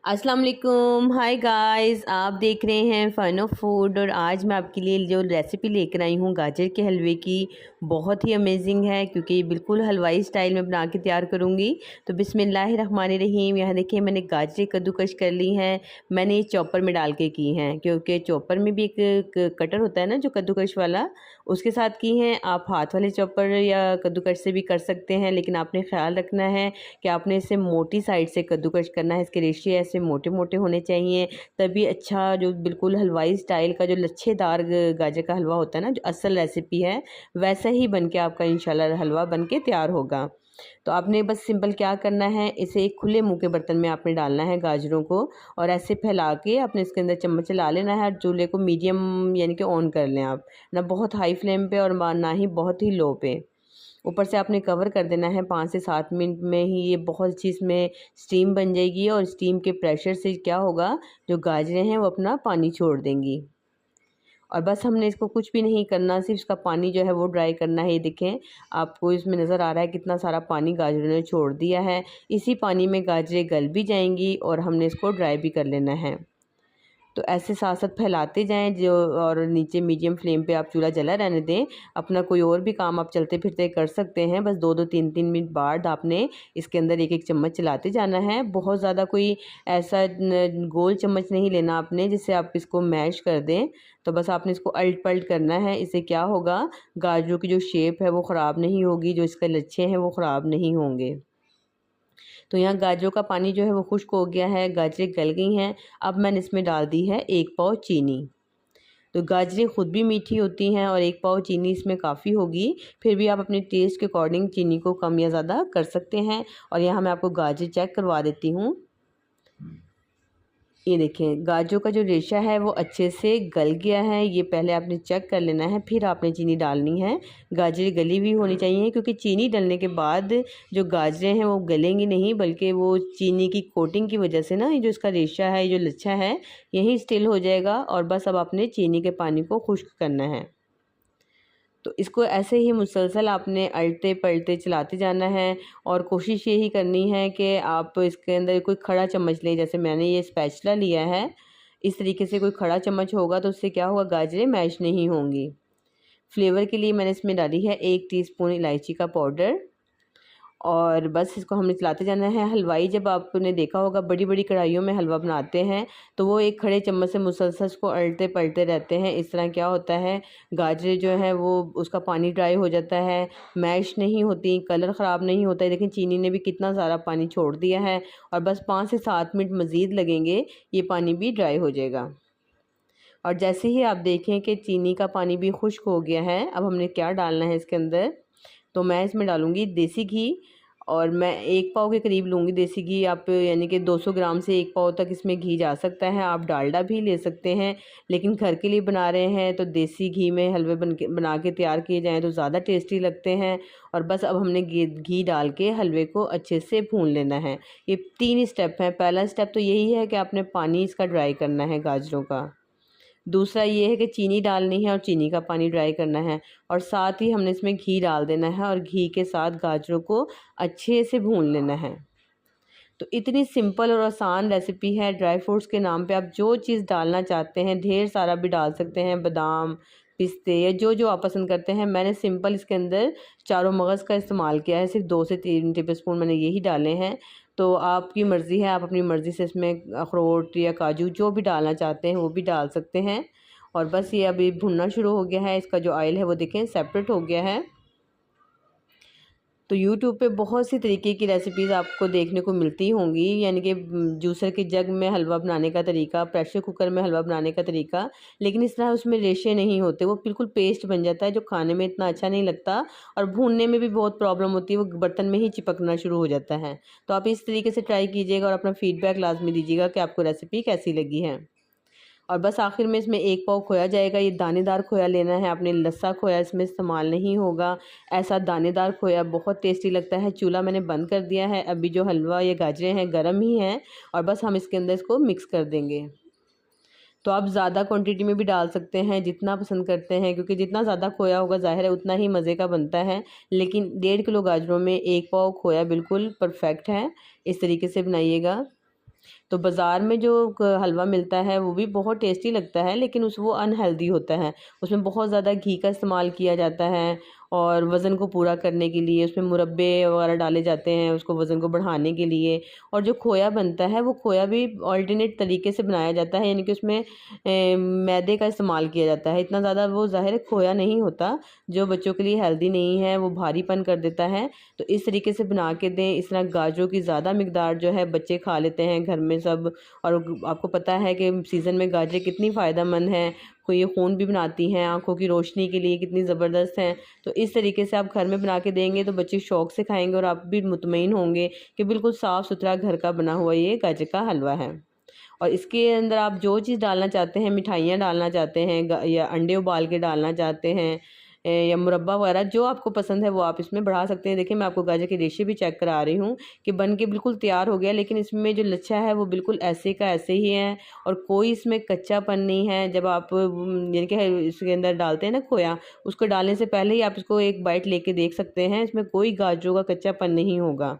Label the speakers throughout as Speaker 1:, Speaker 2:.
Speaker 1: अस्सलाम वालेकुम, hi guys. आप देख रहे हैं फन ऑफ फूड और आज मैं आपके लिए जो रेसिपी लेकर आई हूँ गाजर के हलवे की, बहुत ही अमेजिंग है क्योंकि ये बिल्कुल हलवाई स्टाइल में बना के तैयार करूँगी। तो बिस्मिल्लाहिर्रहमानिर्रहीम। यहाँ देखिए मैंने गाजरें कद्दूकश कर ली हैं। मैंने ये चॉपर में डाल के की हैं क्योंकि चॉपर में भी एक कटर होता है ना जो कद्दूकश वाला, उसके साथ की हैं। आप हाथ वाले चॉपर या कद्दूकश से भी कर सकते हैं, लेकिन आपने ख्याल रखना है कि आपने इसे मोटी साइड से कद्दूकश करना है। इसके रेशे ऐसे मोटे मोटे होने चाहिए, तभी अच्छा जो बिल्कुल हलवाई स्टाइल का जो लच्छेदार गाजर का हलवा होता है ना, जो असल रेसिपी है, वैसा ही बन के आपका इंशाल्लाह हलवा बन के तैयार होगा। तो आपने बस सिंपल क्या करना है, इसे एक खुले मुंह के बर्तन में आपने डालना है गाजरों को, और ऐसे फैला के आपने इसके अंदर चम्मच चला लेना है। चूल्हे को मीडियम यानी कि ऑन कर लें आप, ना बहुत हाई फ्लेम पे और ना ही बहुत ही लो पे। ऊपर से आपने कवर कर देना है। 5 से 7 मिनट में ही ये बहुत अच्छी इसमें स्टीम बन जाएगी और स्टीम के प्रेशर से क्या होगा, जो गाजरें हैं वो अपना पानी छोड़ देंगी। और बस हमने इसको कुछ भी नहीं करना, सिर्फ इसका पानी जो है वो ड्राई करना है। ये देखें, आपको इसमें नज़र आ रहा है कितना सारा पानी गाजरों ने छोड़ दिया है। इसी पानी में गाजरें गल भी जाएंगी और हमने इसको ड्राई भी कर लेना है। तो ऐसे साथ साथ फैलाते जाएं जो, और नीचे मीडियम फ्लेम पे आप चूल्हा जला रहने दें। अपना कोई और भी काम आप चलते फिरते कर सकते हैं। बस 2-2 3-3 मिनट बाद आपने इसके अंदर एक एक चम्मच चलाते जाना है। बहुत ज़्यादा कोई ऐसा गोल चम्मच नहीं लेना आपने जिससे आप इसको मैश कर दें। तो बस आपने इसको अल्ट पल्ट करना है। इससे क्या होगा, गाजरों की जो शेप है वो ख़राब नहीं होगी, जो इसके लच्छे हैं वो ख़राब नहीं होंगे। तो यहाँ गाजरों का पानी जो है वो खुश्क हो गया है, गाजरें गल गई हैं। अब मैंने इसमें डाल दी है 1 पाव चीनी। तो गाजरें ख़ुद भी मीठी होती हैं और 1 पाव चीनी इसमें काफ़ी होगी। फिर भी आप अपने टेस्ट के अकॉर्डिंग चीनी को कम या ज़्यादा कर सकते हैं। और यहाँ मैं आपको गाजर चेक करवा देती हूँ। ये देखें, गाजरों का जो रेशा है वो अच्छे से गल गया है। ये पहले आपने चेक कर लेना है, फिर आपने चीनी डालनी है। गाजरें गली हुई होनी चाहिए क्योंकि चीनी डालने के बाद जो गाजरें हैं वो गलेंगी नहीं, बल्कि वो चीनी की कोटिंग की वजह से ना, ये जो इसका रेशा है, ये जो लच्छा है, यही स्टिल हो जाएगा। और बस अब आपने चीनी के पानी को खुश्क करना है। तो इसको ऐसे ही मुसलसल आपने अल्टे पलटे चलाते जाना है। और कोशिश यही करनी है कि आप इसके अंदर कोई खड़ा चम्मच लें, जैसे मैंने ये स्पैचुला लिया है। इस तरीके से कोई खड़ा चम्मच होगा तो उससे क्या होगा, गाजरें मैश नहीं होंगी। फ्लेवर के लिए मैंने इसमें डाली है 1 टीस्पून इलायची का पाउडर। और बस इसको हमने चलाते जाना है। हलवाई जब आपने देखा होगा बड़ी बड़ी कढ़ाइयों में हलवा बनाते हैं तो वो एक खड़े चम्मच से मुसलसल उसको अल्टे पलटे रहते हैं। इस तरह क्या होता है, गाजरें जो है वो उसका पानी ड्राई हो जाता है, मैश नहीं होती, कलर ख़राब नहीं होता है। देखिए चीनी ने भी कितना सारा पानी छोड़ दिया है। और बस 5 से 7 मिनट मज़ीद लगेंगे, ये पानी भी ड्राई हो जाएगा। और जैसे ही आप देखें कि चीनी का पानी भी खुश्क हो गया है, अब हमने क्या डालना है इसके अंदर, तो मैं इसमें डालूँगी देसी घी। और मैं 1 पाव के करीब लूँगी देसी घी। आप यानी कि 200 ग्राम से 1 पाव तक इसमें घी जा सकता है। आप डालडा भी ले सकते हैं, लेकिन घर के लिए बना रहे हैं तो देसी घी में हलवे बना के तैयार किए जाएँ तो ज़्यादा टेस्टी लगते हैं। और बस अब हमने घी डाल के हलवे को अच्छे से भून लेना है। ये 3 स्टेप हैं। पहला स्टेप तो यही है कि आपने पानी इसका ड्राई करना है गाजरों का। दूसरा ये है कि चीनी डालनी है और चीनी का पानी ड्राई करना है। और साथ ही हमने इसमें घी डाल देना है और घी के साथ गाजरों को अच्छे से भून लेना है। तो इतनी सिंपल और आसान रेसिपी है। ड्राई फ्रूट्स के नाम पे आप जो चीज़ डालना चाहते हैं ढेर सारा भी डाल सकते हैं, बादाम, पिस्ते या जो जो आप पसंद करते हैं। मैंने सिंपल इसके अंदर चारों मगज़ का इस्तेमाल किया है, सिर्फ 2 से 3 टेबलस्पून मैंने यही डाले हैं। तो आपकी मर्ज़ी है, आप अपनी मर्ज़ी से इसमें अखरोट या काजू जो भी डालना चाहते हैं वो भी डाल सकते हैं। और बस ये अभी भुनना शुरू हो गया है। इसका जो ऑयल है वो देखें सेपरेट हो गया है। तो यूट्यूब पे बहुत सी तरीके की रेसिपीज़ आपको देखने को मिलती होंगी, यानी कि जूसर के जग में हलवा बनाने का तरीका, प्रेशर कुकर में हलवा बनाने का तरीका, लेकिन इस तरह उसमें रेशे नहीं होते। वो बिल्कुल पेस्ट बन जाता है जो खाने में इतना अच्छा नहीं लगता और भूनने में भी बहुत प्रॉब्लम होती है, वो बर्तन में ही चिपकना शुरू हो जाता है। तो आप इस तरीके से ट्राई कीजिएगा और अपना फीडबैक लाजमी दीजिएगा कि आपको रेसिपी कैसी लगी है। और बस आखिर में इसमें 1 पाव खोया जाएगा। ये दानेदार खोया लेना है आपने, लस्सा खोया इसमें इस्तेमाल नहीं होगा। ऐसा दानेदार खोया बहुत टेस्टी लगता है। चूल्हा मैंने बंद कर दिया है। अभी जो हलवा ये गाजरें हैं गर्म ही हैं और बस हम इसके अंदर इसको मिक्स कर देंगे। तो आप ज़्यादा क्वांटिटी में भी डाल सकते हैं जितना पसंद करते हैं, क्योंकि जितना ज़्यादा खोया होगा ज़ाहिर है उतना ही मज़े का बनता है। लेकिन 1.5 किलो गाजरों में 1 पाव खोया बिल्कुल परफेक्ट है। इस तरीके से बनाइएगा। तो बाज़ार में जो हलवा मिलता है वो भी बहुत टेस्टी लगता है, लेकिन वो अनहेल्दी होता है। उसमें बहुत ज़्यादा घी का इस्तेमाल किया जाता है और वज़न को पूरा करने के लिए उसमें मुरब्बे वगैरह डाले जाते हैं उसको वज़न को बढ़ाने के लिए। और जो खोया बनता है वो खोया भी ऑल्टरनेट तरीके से बनाया जाता है, यानी कि उसमें मैदे का इस्तेमाल किया जाता है। इतना ज़्यादा वो ज़ाहिर है खोया नहीं होता, जो बच्चों के लिए हेल्दी नहीं है, वो भारीपन कर देता है। तो इस तरीके से बना के दें। इस तरह गाजरों की ज़्यादा मिकदार जो है बच्चे खा लेते हैं घर में सब। और आपको पता है कि सीज़न में गाजरें कितनी फ़ायदेमंद हैं, कोई ये खून भी बनाती हैं, आँखों की रोशनी के लिए कितनी ज़बरदस्त हैं। तो इस तरीके से आप घर में बना के देंगे तो बच्चे शौक़ से खाएँगे और आप भी मुतमईन होंगे कि बिल्कुल साफ़ सुथरा घर का बना हुआ ये गाजर का हलवा है। और इसके अंदर आप जो चीज़ डालना चाहते हैं, मिठाइयाँ डालना चाहते हैं या अंडे उबाल के डालना चाहते हैं, या मुरब्बा वगैरह जो आपको पसंद है वो आप इसमें बढ़ा सकते हैं। देखिए मैं आपको गाजर की रेशे भी चेक करा रही हूँ कि बन के बिल्कुल तैयार हो गया, लेकिन इसमें जो लच्छा है वो बिल्कुल ऐसे का ऐसे ही है और कोई इसमें कच्चापन नहीं है। जब आप यानी कि इसके अंदर डालते हैं ना खोया, उसको डालने से पहले ही आप इसको एक बाइट लेके देख सकते हैं, इसमें कोई गाजरों का कच्चापन नहीं होगा।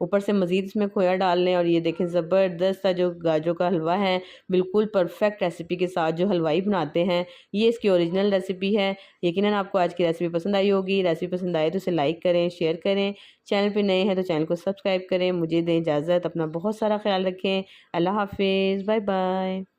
Speaker 1: ऊपर से मज़ीद इसमें खोया डाल लें और ये देखें ज़बरदस्त सा जो गाजरों का हलवा है, बिल्कुल परफेक्ट रेसिपी के साथ जो हलवाई बनाते हैं, ये इसकी ओरिजिनल रेसिपी है। यकीनन आपको आज की रेसिपी पसंद आई होगी। रेसिपी पसंद आए तो इसे लाइक करें, शेयर करें। चैनल पे नए हैं तो चैनल को सब्सक्राइब करें। मुझे दें इजाज़त, अपना बहुत सारा ख्याल रखें। अल्लाह हाफ़िज़, बाय बाय।